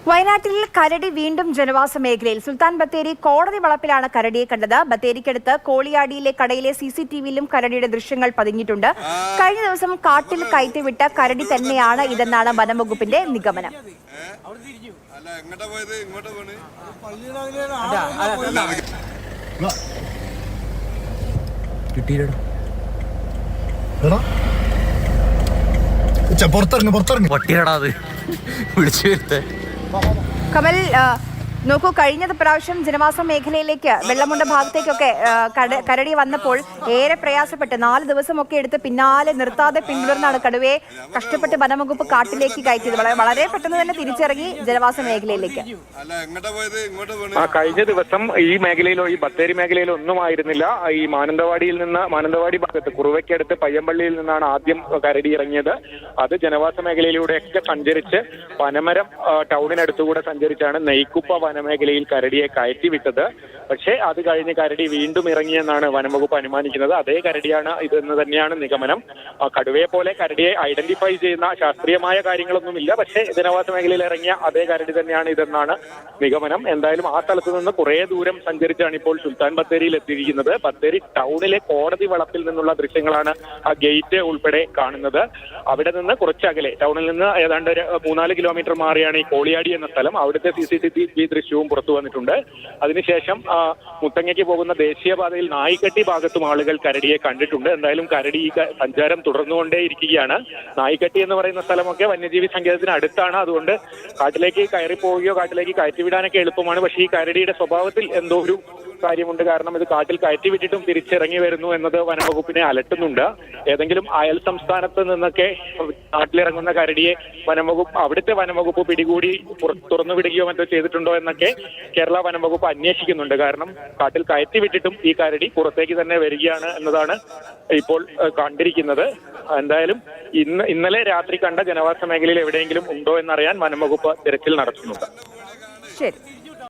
വയനാട്ടിൽ കരടി വീണ്ടും ജനവാസ മേഖലയിൽ. സുൽത്താൻ ബത്തേരി കോടതി വളപ്പിലാണ് കരടിയെ കണ്ടത്. ബത്തേരിക്കടുത്ത് കോളിയാടിയിലെ കടയിലെ CCTVയിലും കരടിയുടെ ദൃശ്യങ്ങൾ പതിഞ്ഞിട്ടുണ്ട്. കഴിഞ്ഞ ദിവസം കാട്ടിൽ കയറ്റിവിട്ട കരടി തന്നെയാണ് ഇതെന്നാണ് വനംവകുപ്പിന്റെ നിഗമനം. കമൽ, നോക്കൂ, കഴിഞ്ഞ പ്രാവശ്യം ജനവാസ മേഖലയിലേക്ക് വെള്ളമുണ്ട ഭാഗത്തേക്കൊക്കെ കരടി വന്നപ്പോൾ ഏറെ പ്രയാസപ്പെട്ട് 4 ദിവസമൊക്കെ എടുത്ത് പിന്നാലെ നിർത്താതെ പിന്തുടർന്നാണ് കടുവയെ കഷ്ടപ്പെട്ട് വനംവകുപ്പ് കാട്ടിലേക്ക് കയറ്റിയത്. വളരെ പെട്ടെന്ന് തന്നെ തിരിച്ചിറങ്ങി ജനവാസ മേഖലയിലേക്ക്. കഴിഞ്ഞ ദിവസം ഈ മേഖലയിലോ ഈ ബത്തേരി മേഖലയിലോ ഒന്നും ആയിരുന്നില്ല. ഈ മാനന്തവാടി ഭാഗത്ത് കുറുവയ്ക്കടുത്ത് പയ്യമ്പള്ളിയിൽ നിന്നാണ് ആദ്യം കരടി ഇറങ്ങിയത്. അത് ജനവാസ മേഖലയിലൂടെയൊക്കെ സഞ്ചരിച്ച് പനമരം ടൗണിനടുത്തുകൂടെ സഞ്ചരിച്ചാണ് നെയ്ക്കുപ്പ വനമേഖലയിൽ കരടിയെ കയറ്റിവിട്ടത്. പക്ഷേ അത് കഴിഞ്ഞ് കരടി വീണ്ടും ഇറങ്ങിയെന്നാണ് വനംവകുപ്പ് അനുമാനിക്കുന്നത്. അതേ കരടിയാണ് ഇതെന്ന് തന്നെയാണ് നിഗമനം. കടുവയെ പോലെ കരടിയെ ഐഡന്റിഫൈ ചെയ്യുന്ന ശാസ്ത്രീയമായ കാര്യങ്ങളൊന്നുമില്ല. പക്ഷേ ജനവാസ മേഖലയിൽ ഇറങ്ങിയ അതേ കരടി തന്നെയാണ് ഇതെന്നാണ് നിഗമനം. എന്തായാലും ആ സ്ഥലത്ത് നിന്ന് കുറേ ദൂരം സഞ്ചരിച്ചാണ് ഇപ്പോൾ സുൽത്താൻ ബത്തേരിയിൽ എത്തിയിരിക്കുന്നത്. ബത്തേരി ടൗണിലെ കോടതി വളപ്പിൽ നിന്നുള്ള ദൃശ്യങ്ങളാണ് ആ ഗേറ്റ് ഉൾപ്പെടെ കാണുന്നത്. അവിടെ നിന്ന് കുറച്ചകലെ, ടൗണിൽ നിന്ന് ഏതാണ്ട് 3-4 കിലോമീറ്റർ മാറിയാണ് ഈ കോളിയാടി എന്ന സ്ഥലം. അവിടുത്തെ CCTV ദൃശ്യവും പുറത്തു വന്നിട്ടുണ്ട്. അതിനുശേഷം മുത്തങ്ങയ്ക്ക് പോകുന്ന ദേശീയപാതയിൽ നായിക്കട്ടി ഭാഗത്തും ആളുകൾ കരടിയെ കണ്ടിട്ടുണ്ട്. എന്തായാലും കരടി ഈ സഞ്ചാരം തുടർന്നുകൊണ്ടേയിരിക്കുകയാണ്. നായിക്കട്ടി എന്ന് പറയുന്ന സ്ഥലമൊക്കെ വന്യജീവി സങ്കേതത്തിന് അടുത്താണ്. അതുകൊണ്ട് കാട്ടിലേക്ക് കയറി പോവുകയോ കാട്ടിലേക്ക് കയറ്റിവിടാനൊക്കെ എളുപ്പമാണ്. പക്ഷേ ഈ കരടിയുടെ സ്വഭാവത്തിൽ എന്തോ ഒരു കാര്യമുണ്ട്. കാരണം ഇത് കാട്ടിൽ കയറ്റിവിട്ടിട്ടും തിരിച്ചിറങ്ങി വരുന്നു എന്നത് വനംവകുപ്പിനെ അലട്ടുന്നുണ്ട്. ഏതെങ്കിലും അയൽ സംസ്ഥാനത്ത് നിന്നൊക്കെ നാട്ടിലിറങ്ങുന്ന കരടിയെ അവിടുത്തെ വനംവകുപ്പ് പിടികൂടി തുറന്നുവിടുകയോ മറ്റോ ചെയ്തിട്ടുണ്ടോ എന്നൊക്കെ കേരള വനംവകുപ്പ് അന്വേഷിക്കുന്നുണ്ട്. കാരണം കാട്ടിൽ കയറ്റിവിട്ടിട്ടും ഈ കരടി പുറത്തേക്ക് തന്നെ വരികയാണ് എന്നതാണ് ഇപ്പോൾ കണ്ടിരിക്കുന്നത്. എന്തായാലും ഇന്നലെ രാത്രി കണ്ട ജനവാസ മേഖലയിൽ എവിടെയെങ്കിലും ഉണ്ടോ എന്നറിയാൻ വനംവകുപ്പ് തിരച്ചിൽ നടത്തുന്നുണ്ട്. ശരി.